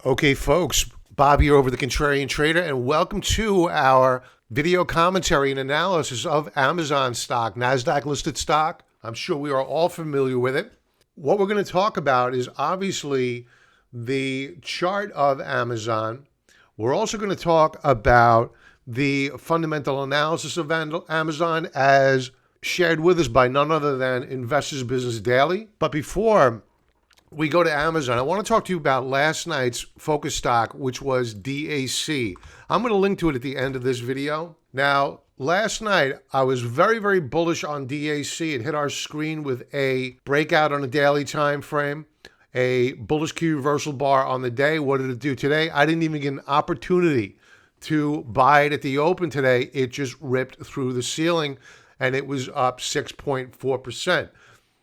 Okay, folks, Bob here over the Contrarian Trader, and welcome to our video commentary and analysis of Amazon stock, NASDAQ listed stock. I'm sure we are all familiar with it. What we're going to talk about is obviously the chart of Amazon. We're also going to talk about the fundamental analysis of Amazon as shared with us by none other than Investors Business Daily. But before we go to Amazon, I want to talk to you about last night's focus stock, which was DAC. I'm going to link to it at the end of this video. Now, last night, I was very, very bullish on DAC. It hit our screen with a breakout on a daily time frame, a bullish key reversal bar on the day. What did it do today? I didn't even get an opportunity to buy it at the open today. It just ripped through the ceiling, and it was up 6.4%.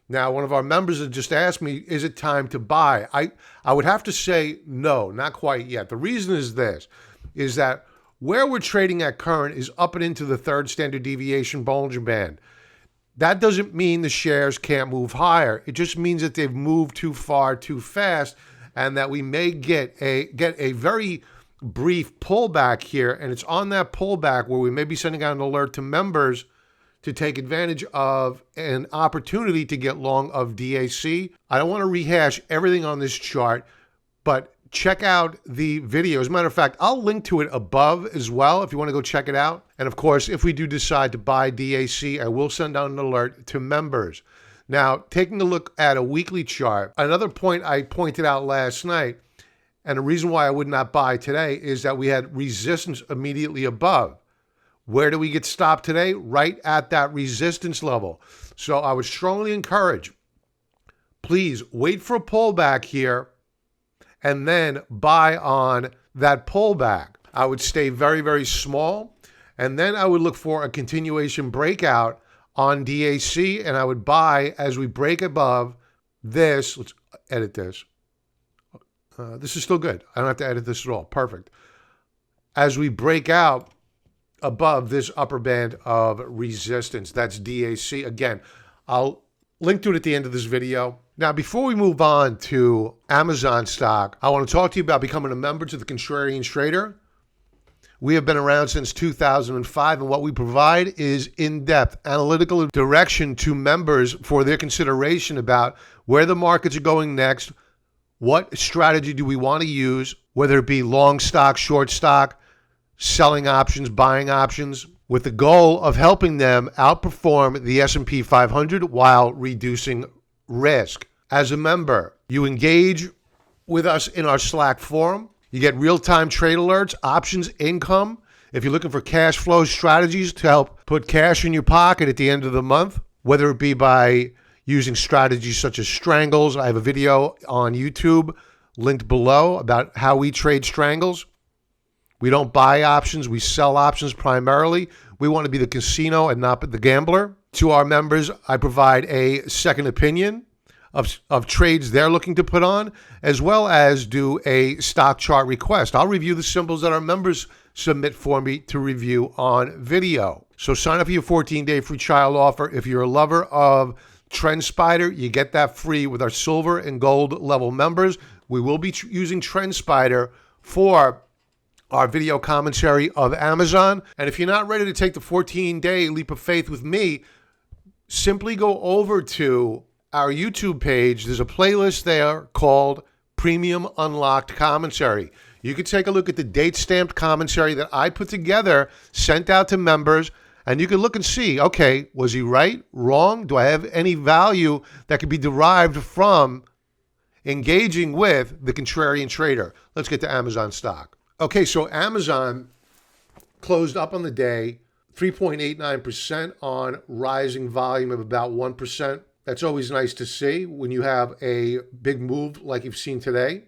Now, one of our members had just asked me, is it time to buy? I would have to say no, not quite yet. The reason is this, is that where we're trading at current is up and into the third standard deviation Bollinger Band. That doesn't mean the shares can't move higher. It just means that they've moved too far, too fast, and that we may get a very brief pullback here. And it's on that pullback where we may be sending out an alert to members to take advantage of an opportunity to get long of DAC. I don't want to rehash everything on this chart, but check out the video. As a matter of fact, I'll link to it above as well if you want to go check it out. And of course, if we do decide to buy DAC, I will send out an alert to members. Now, taking a look at a weekly chart, another point I pointed out last night, and the reason why I would not buy today is that we had resistance immediately above. Where do we get stopped today? Right at that resistance level. So I would strongly encourage, please wait for a pullback here and then buy on that pullback. I would stay very, very small, and then I would look for a continuation breakout on DAC, and I would buy as we break above this. Let's edit this. This is still good. I don't have to edit this at all. Perfect. As we break out above this upper band of resistance, that's DAC. Again, I'll link to it at the end of this video. Now, before we move on to Amazon stock, I want to talk to you about becoming a member to the Contrarian Trader. We have been around since 2005, and what we provide is in-depth analytical direction to members for their consideration about where the markets are going next, what strategy do we want to use, whether it be long stock, short stock, selling options, buying options, with the goal of helping them outperform the S&P 500 while reducing risk. As a member, you engage with us in our Slack forum. You get real-time trade alerts, options income. If you're looking for cash flow strategies to help put cash in your pocket at the end of the month, whether it be by using strategies such as Strangles. I have a video on YouTube linked below about how we trade Strangles. We don't buy options. We sell options primarily. We want to be the casino and not the gambler. To our members, I provide a second opinion of trades they're looking to put on, as well as do a stock chart request. I'll review the symbols that our members submit for me to review on video. So sign up for your 14-day free trial offer. If you're a lover of TrendSpider, you get that free with our silver and gold level members. We will be using TrendSpider for our video commentary of Amazon. And if you're not ready to take the 14-day leap of faith with me, simply go over to our YouTube page. There's a playlist there called Premium Unlocked Commentary. You can take a look at the date-stamped commentary that I put together, sent out to members, and you can look and see, okay, was he right, wrong? Do I have any value that could be derived from engaging with the Contrarian Trader? Let's get to Amazon stock. Okay, so Amazon closed up on the day 3.89% on rising volume of about 1%. That's always nice to see when you have a big move like you've seen today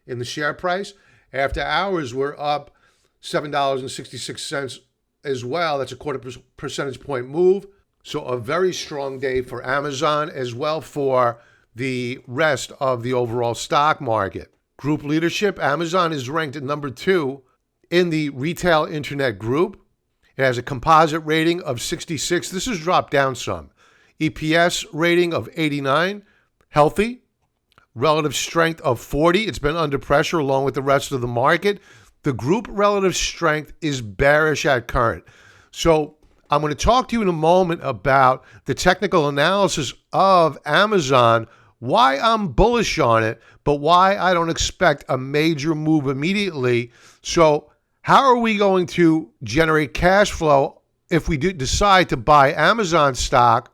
in the share price. After hours, we're up $7.66 as well. That's a quarter percentage point move. So a very strong day for Amazon as well for the rest of the overall stock market. Group leadership, Amazon is ranked at number 2 in the retail internet group. It has a composite rating of 66. This has dropped down some. EPS rating of 89, healthy. relative strength of 40. It's been under pressure along with the rest of the market. The group relative strength is bearish at current. So I'm going to talk to you in a moment about the technical analysis of Amazon, why I'm bullish on it, but why I don't expect a major move immediately. So how are we going to generate cash flow if we do decide to buy Amazon stock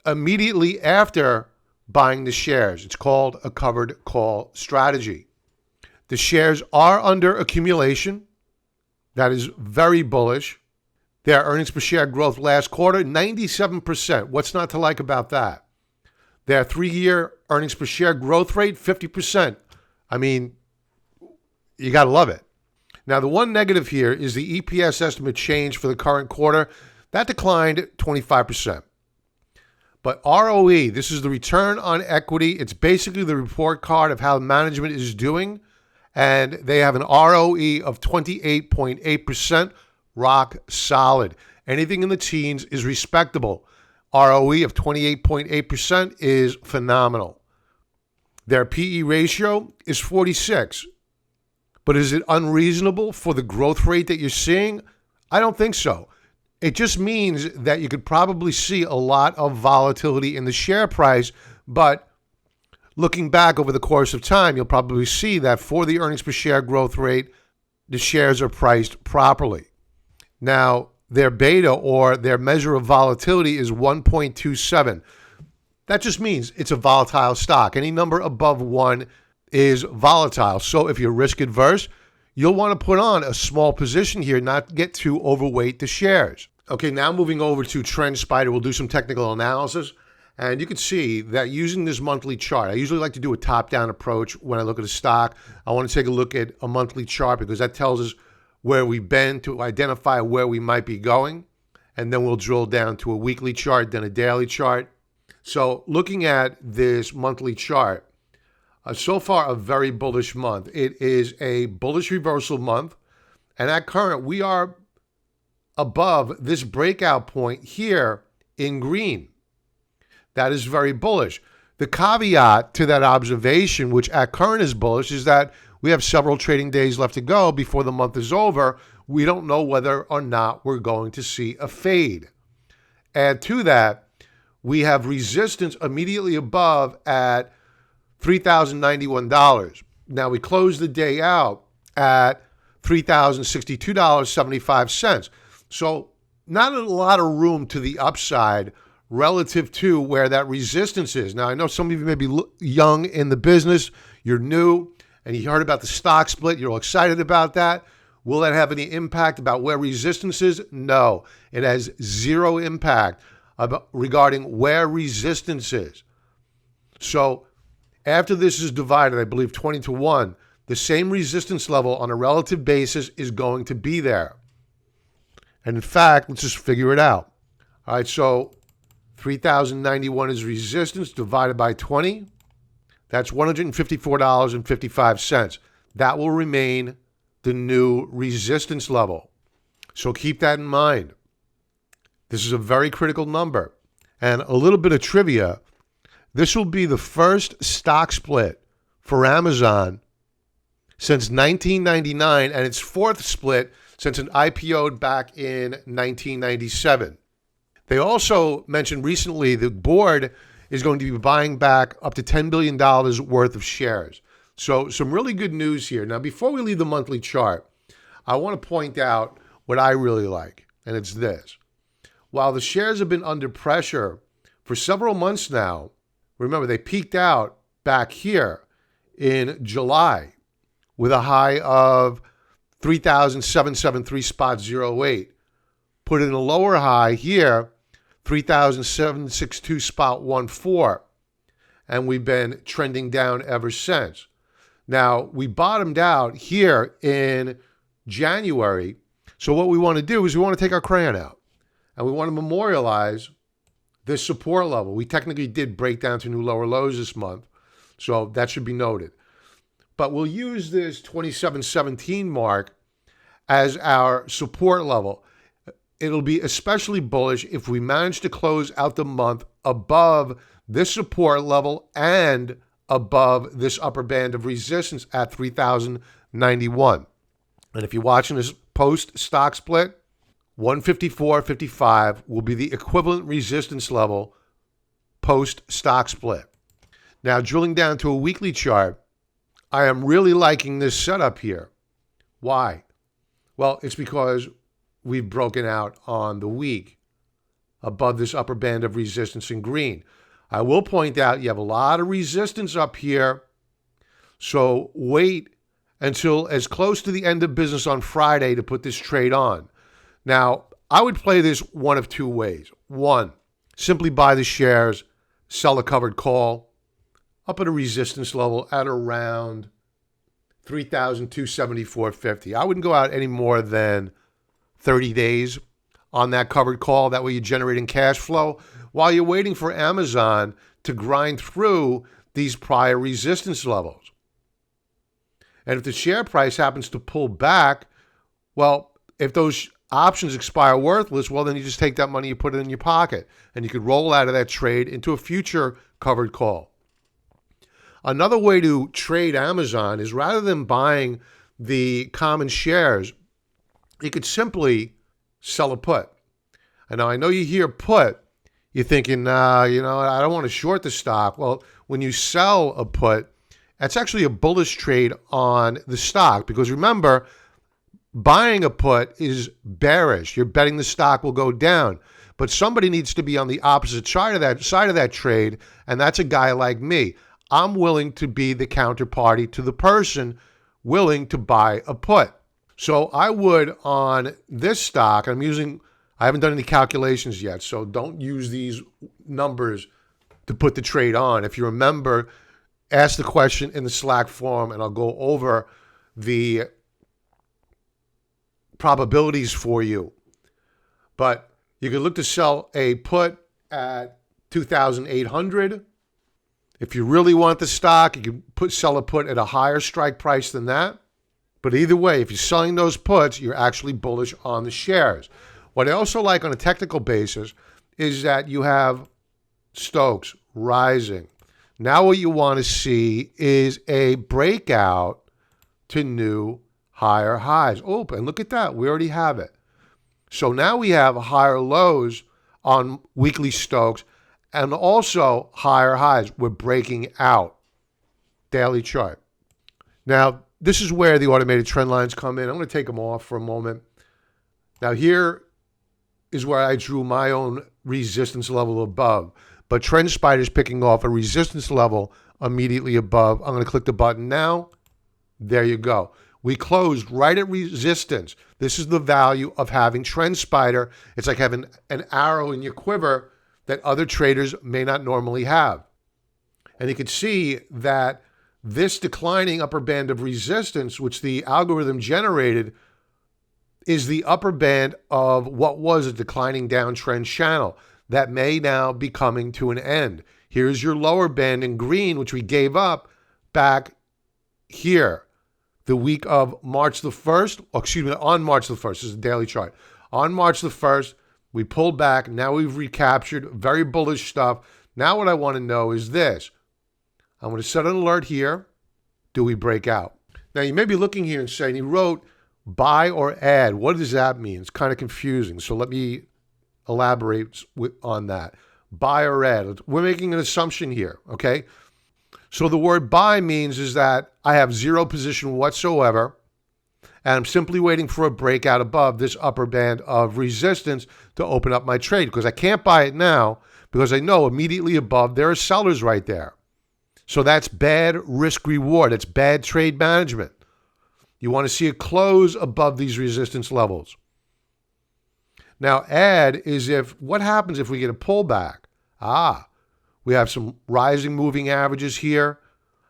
immediately after buying the shares? It's called a covered call strategy. The shares are under accumulation. That is very bullish. Their earnings per share growth last quarter, 97%. What's not to like about that? Their 3-year earnings per share growth rate, 50%. I mean, you got to love it. Now, the one negative here is the EPS estimate change for the current quarter. That declined 25%. But ROE, this is the return on equity. It's basically the report card of how management is doing. And they have an ROE of 28.8%, rock solid. Anything in the teens is respectable. ROE of 28.8% is phenomenal. Their PE ratio is 46. But is it unreasonable for the growth rate that you're seeing? I don't think so. It just means that you could probably see a lot of volatility in the share price, but looking back over the course of time, you'll probably see that for the earnings per share growth rate, the shares are priced properly. Now, their beta or their measure of volatility is 1.27. That just means it's a volatile stock. Any number above 1 is volatile. So if you're risk adverse, you'll want to put on a small position here, not get too overweight the shares. Okay, now moving over to TrendSpider, we'll do some technical analysis. And you can see that using this monthly chart, I usually like to do a top-down approach when I look at a stock. I want to take a look at a monthly chart because that tells us where we've been to identify where we might be going. And then we'll drill down to a weekly chart, then a daily chart. So looking at this monthly chart, so far a very bullish month. It is a bullish reversal month. And at current, we are above this breakout point here in green. That is very bullish. The caveat to that observation, which at current is bullish, is that we have several trading days left to go before the month is over. We don't know whether or not we're going to see a fade. Add to that, we have resistance immediately above at $3,091. Now, we closed the day out at $3,062.75. So not a lot of room to the upside relative to where that resistance is. Now, I know some of you may be young in the business. You're new, and you heard about the stock split. You're all excited about that. Will that have any impact about where resistance is? No. It has zero impact regarding where resistance is. So after this is divided, I believe 20-1, the same resistance level on a relative basis is going to be there. And in fact, let's just figure it out. All right, so 3,091 is resistance divided by 20. That's $154.55. That will remain the new resistance level. So keep that in mind. This is a very critical number. And a little bit of trivia. This will be the first stock split for Amazon since 1999 and its fourth split since it IPO'd back in 1997. They also mentioned recently the board is going to be buying back up to $10 billion worth of shares. So some really good news here. Now, before we leave the monthly chart, I want to point out what I really like, and it's this. While the shares have been under pressure for several months now, remember they peaked out back here in July with a high of 3,773.08. Put in a lower high here, 3,762.14, and we've been trending down ever since. Now, we bottomed out here in January, so what we want to do is we want to take our crayon out, and we want to memorialize this support level. We technically did break down to new lower lows this month, so that should be noted. But we'll use this 2717 mark as our support level. It'll be especially bullish if we manage to close out the month above this support level and above this upper band of resistance at 3,091. And if you're watching this post-stock split, 154.55 will be the equivalent resistance level post-stock split. Now, drilling down to a weekly chart, I am really liking this setup here. Why? Well, it's because we've broken out on the week above this upper band of resistance in green. I will point out you have a lot of resistance up here, so wait until as close to the end of business on Friday to put this trade on. Now, I would play this one of two ways. One, simply buy the shares, sell a covered call up at a resistance level at around 3,274.50. I wouldn't go out any more than 30 days on that covered call. That way you're generating cash flow while you're waiting for Amazon to grind through these prior resistance levels. And if the share price happens to pull back, well, if those options expire worthless, well, then you just take that money, you put it in your pocket, and you could roll out of that trade into a future covered call. Another way to trade Amazon is rather than buying the common shares, you could simply sell a put. And now I know you hear put, you're thinking, I don't want to short the stock. Well, when you sell a put, that's actually a bullish trade on the stock because remember, buying a put is bearish. You're betting the stock will go down. But somebody needs to be on the opposite side of that trade, and that's a guy like me. I'm willing to be the counterparty to the person willing to buy a put. So I would on this stock, I haven't done any calculations yet, so don't use these numbers to put the trade on. If you remember, ask the question in the Slack forum and I'll go over the probabilities for you. But you can look to sell a put at 2,800. If you really want the stock, you can sell a put at a higher strike price than that. But either way, if you're selling those puts, you're actually bullish on the shares. What I also like on a technical basis is that you have Stokes rising. Now what you want to see is a breakout to new higher highs. Oh, and look at that. We already have it. So now we have higher lows on weekly Stokes and also higher highs. We're breaking out. Daily chart. Now, this is where the automated trend lines come in. I'm going to take them off for a moment. Now, here is where I drew my own resistance level above. But TrendSpider is picking off a resistance level immediately above. I'm going to click the button now. There you go. We closed right at resistance. This is the value of having TrendSpider. It's like having an arrow in your quiver that other traders may not normally have. And you can see that this declining upper band of resistance, which the algorithm generated, is the upper band of what was a declining downtrend channel that may now be coming to an end. Here's your lower band in green, which we gave up back here the week of March the 1st, on March the 1st, this is a daily chart. On March the 1st, we pulled back. Now we've recaptured very bullish stuff. Now what I want to know is this. I'm going to set an alert here. Do we break out? Now you may be looking here and saying, he wrote buy or add. What does that mean? It's kind of confusing. So let me elaborate on that. Buy or add. We're making an assumption here, okay? So the word buy means is that I have zero position whatsoever, and I'm simply waiting for a breakout above this upper band of resistance to open up my trade because I can't buy it now because I know immediately above there are sellers right there. So that's bad risk reward. It's bad trade management. You want to see a close above these resistance levels. Now, add is what happens if we get a pullback? We have some rising moving averages here.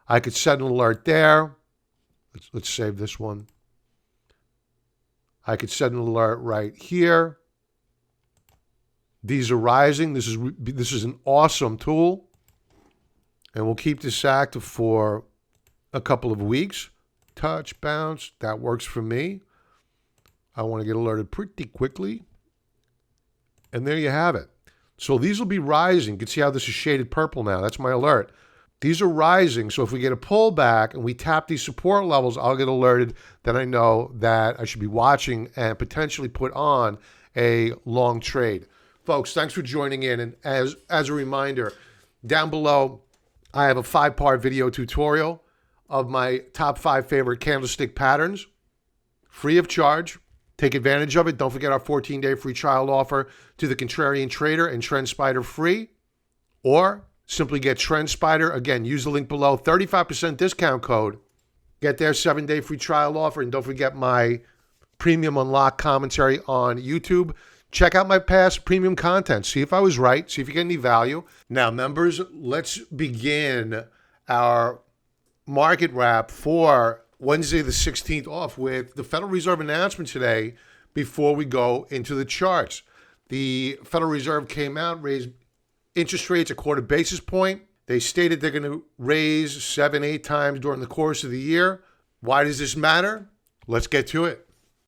I could set an alert there. Let's save this one. I could set an alert right here. These are rising. This is an awesome tool. And we'll keep this active for a couple of weeks. Touch, bounce, that works for me. I want to get alerted pretty quickly. And there you have it. So these will be rising. You can see how this is shaded purple now. That's my alert. These are rising, so if we get a pullback and we tap these support levels, I'll get alerted. Then I know that I should be watching and potentially put on a long trade. Folks, thanks for joining in. And as a reminder, down below, I have a 5-part video tutorial of my top 5 favorite candlestick patterns, free of charge. Take advantage of it. Don't forget our 14-day free trial offer to the Contrarian Trader and TrendSpider free, or simply get TrendSpider. Again, use the link below. 35% discount code. Get their 7-day free trial offer. And don't forget my premium unlock commentary on YouTube. Check out my past premium content. See if I was right. See if you get any value. Now, members, let's begin our market wrap for Wednesday the 16th off with the Federal Reserve announcement today before we go into the charts. The Federal Reserve came out, raised interest rates a quarter basis point. They stated they're going to raise 7-8 times during the course of the year. Why does this matter? Let's get to it.